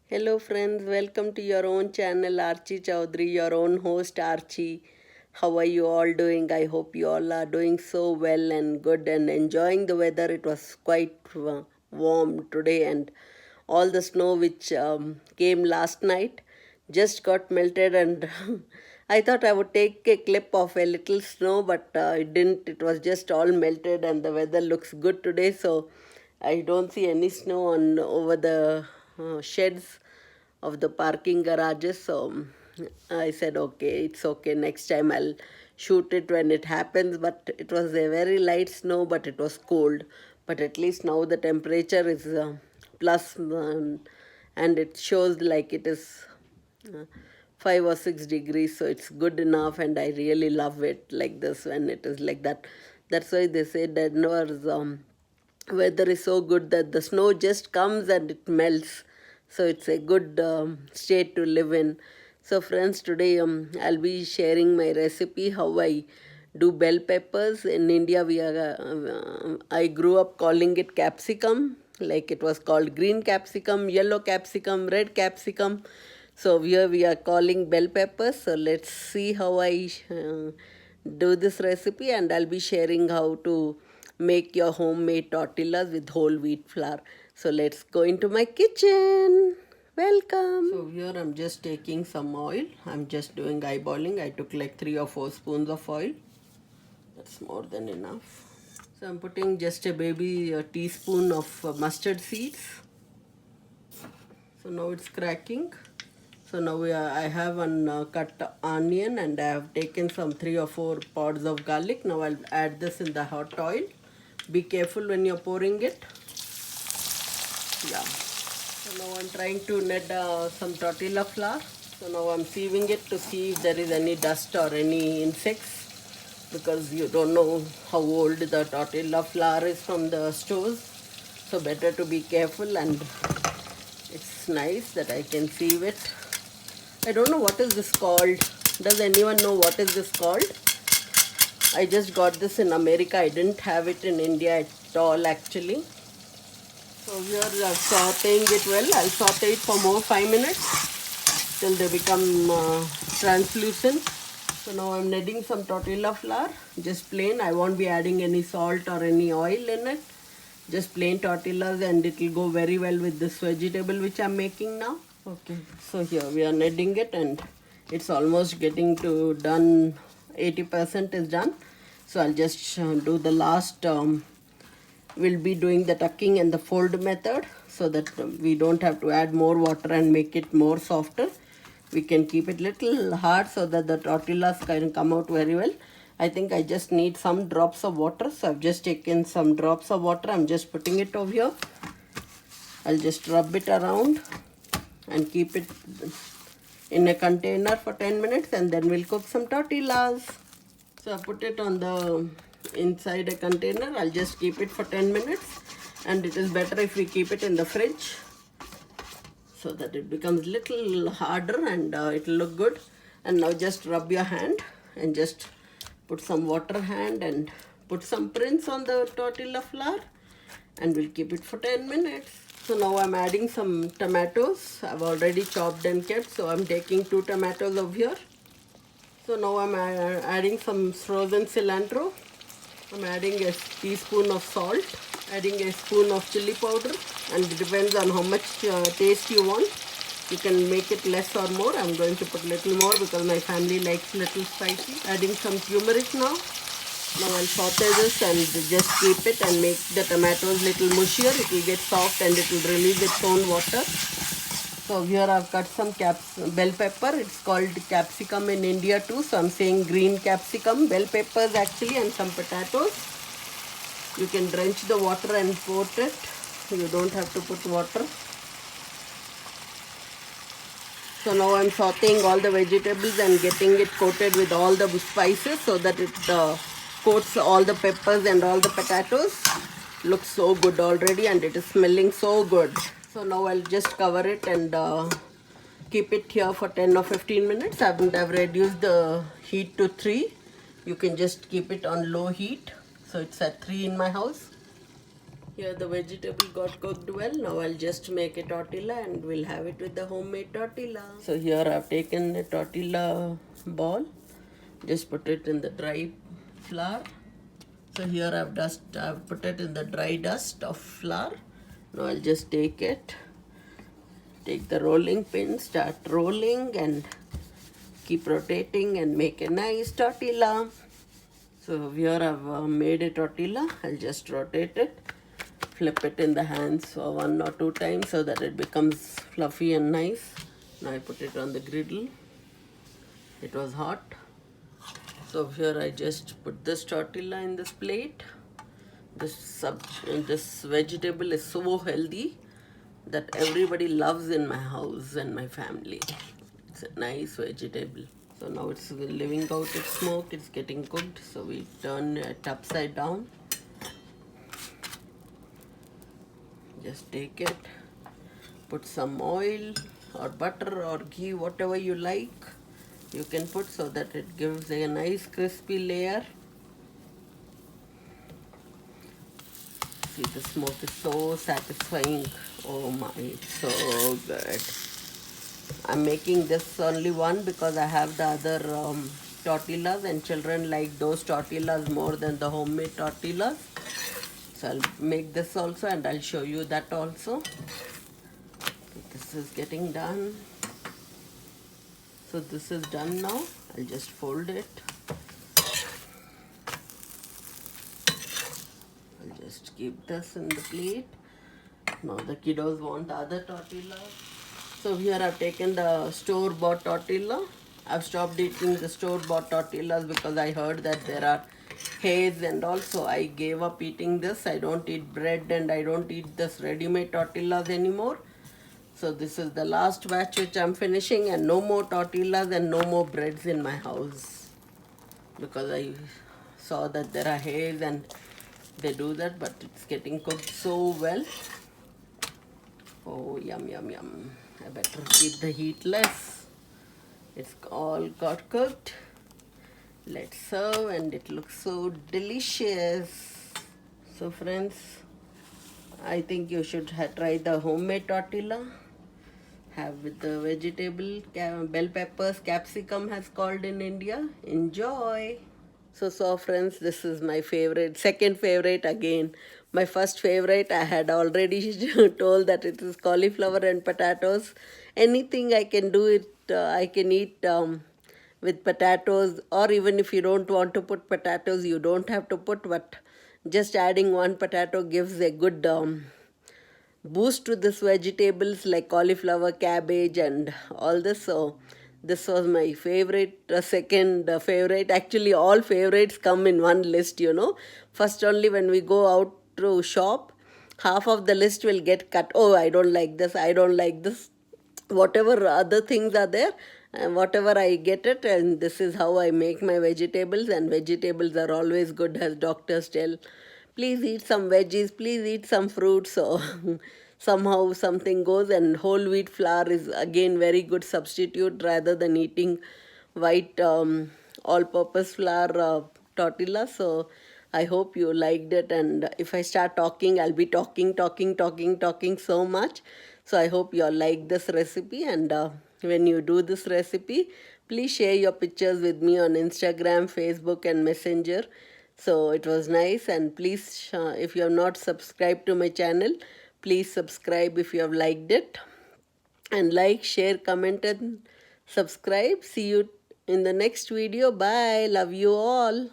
Hello friends, welcome to your own channel Archie Chaudhary, your own host Archie. How are you all doing? I hope you all are doing so well and good and enjoying the weather. It was quite warm today, and all the snow which came last night just got melted, and I thought I would take a clip of a little snow, but it didn't. It was just all melted, and the weather looks good today, so I don't see any snow on over the sheds of the parking garages. So I said, okay, it's okay. Next time I'll shoot it when it happens. But it was a very light snow, but it was cold. But at least now the temperature is plus, and it shows like it is 5 or 6 degrees, so it's good enough, and I really love it like this when it is like that. That's why they say Denver's weather is so good that the snow just comes and it melts, so it's a good state to live in. So friends, today I'll be sharing my recipe how I do bell peppers. In India, I grew up calling it capsicum, like it was called green capsicum, yellow capsicum, red capsicum. So here we are calling bell peppers. So let's see how I do this recipe, and I'll be sharing how to make your homemade tortillas with whole wheat flour. So let's go into my kitchen. Welcome. So here I'm just taking some oil. I'm just doing eyeballing. I took like 3 or 4 spoons of oil. That's more than enough. So I'm putting just a baby teaspoon of mustard seeds. So now it's cracking. So now I have one cut onion, and I have taken some 3 or 4 pods of garlic. Now I'll add this in the hot oil. Be careful when you're pouring it. Yeah. So now I'm trying to knead some tortilla flour. So now I'm sieving it to see if there is any dust or any insects, because you don't know how old the tortilla flour is from the stores. So better to be careful, and it's nice that I can sieve it. I don't know what is this called. Does anyone know what is this called? I just got this in America. I didn't have it in India at all actually. So here I'm sauteing it well. I'll saute it for more 5 minutes till they become translucent. So now I'm kneading some tortilla flour, just plain. I won't be adding any salt or any oil in it. Just plain tortillas, and it will go very well with this vegetable which I'm making now. Okay, so here we are kneading it, and it's almost getting to done. 80% is done. So I'll just do the last. We'll be doing the tucking and the fold method, so that we don't have to add more water and make it more softer. We can keep it little hard so that the tortillas can come out very well. I think I just need some drops of water, so I've just taken some drops of water. I'm just putting it over here. I'll just rub it around and keep it in a container for 10 minutes, and then we'll cook some tortillas. So I put it on the inside a container. I'll just keep it for 10 minutes, and it is better if we keep it in the fridge so that it becomes little harder, and it'll look good. And now just rub your hand and just put some water hand and put some prints on the tortilla flour, and we'll keep it for 10 minutes. So now I'm adding some tomatoes. I've already chopped and kept, so I'm taking 2 tomatoes over here. So now I'm adding some frozen cilantro. I'm adding a teaspoon of salt, adding a spoon of chili powder, and it depends on how much taste you want. You can make it less or more. I'm going to put a little more because my family likes little spicy. Adding some turmeric now. Now I'll saute this and just keep it and make the tomatoes little mushier. It will get soft and it will release its own water. So here I've cut some bell pepper. It's called capsicum in India too. So I'm saying green capsicum, bell peppers actually, and some potatoes. You can drench the water and pour it. You don't have to put water. So now I'm sauteing all the vegetables and getting it coated with all the spices so that it coats all the peppers and all the potatoes. Looks so good already, and it is smelling so good. So now I'll just cover it and keep it here for 10 or 15 minutes. I've reduced the heat to 3. You can just keep it on low heat. So it's at 3 in my house. Here the vegetable got cooked well. Now I'll just make a tortilla and we'll have it with the homemade tortilla. So here I've taken a tortilla ball. Just put it in the dry flour. So here I've put it in the dry dust of flour. Now I'll just take it. Take the rolling pin, start rolling and keep rotating and make a nice tortilla. So here I've made a tortilla. I'll just rotate it, flip it in the hands for 1 or 2 times so that it becomes fluffy and nice. Now I put it on the griddle. It was hot. So here I just put this tortilla in this plate. This vegetable is so healthy that everybody loves in my house and my family. It's a nice vegetable. So now it's leaving out its smoke, it's getting cooked. So we turn it upside down. Just take it, put some oil or butter or ghee, whatever you like. You can put so that it gives a nice crispy layer. See, the smoke is so satisfying. Oh my, it's so good. I'm making this only one because I have the other tortillas and children like those tortillas more than the homemade tortillas. So I'll make this also and I'll show you that also. This is getting done. So this is done now. I'll just fold it. I'll just keep this in the plate. Now the kiddos want other tortillas. So here I've taken the store-bought tortilla. I've stopped eating the store-bought tortillas because I heard that there are haze, and also I gave up eating this. I don't eat bread and I don't eat this ready-made tortillas anymore. So this is the last batch which I'm finishing, and no more tortillas and no more breads in my house. Because I saw that there are haze and they do that, but it's getting cooked so well. Oh, yum, yum, yum. I better keep the heat less. It's all got cooked. Let's serve, and it looks so delicious. So friends, I think you should try the homemade tortilla. Have with the vegetable, bell peppers, capsicum has called in India. Enjoy. So friends, this is my favorite, second favorite again. My first favorite, I had already told that it is cauliflower and potatoes. Anything I can do it, I can eat with potatoes, or even if you don't want to put potatoes, you don't have to put, but just adding one potato gives a good boost to this vegetables like cauliflower, cabbage and all this. So this was my favorite, second favorite. Actually all favorites come in one list, you know. First only when we go out to shop, half of the list will get cut. Oh, I don't like this, I don't like this. Whatever other things are there, and whatever I get it, and this is how I make my vegetables, and vegetables are always good, as doctors tell. Please eat some veggies, please eat some fruits. So somehow something goes, and whole wheat flour is again very good substitute rather than eating white all-purpose flour tortilla. So I hope you liked it, and if I start talking, I'll be talking so much. So I hope you all like this recipe, and when you do this recipe, please share your pictures with me on Instagram, Facebook and Messenger. So it was nice, and please, if you have not subscribed to my channel, please subscribe if you have liked it. And like, share, comment and subscribe. See you in the next video. Bye. Love you all.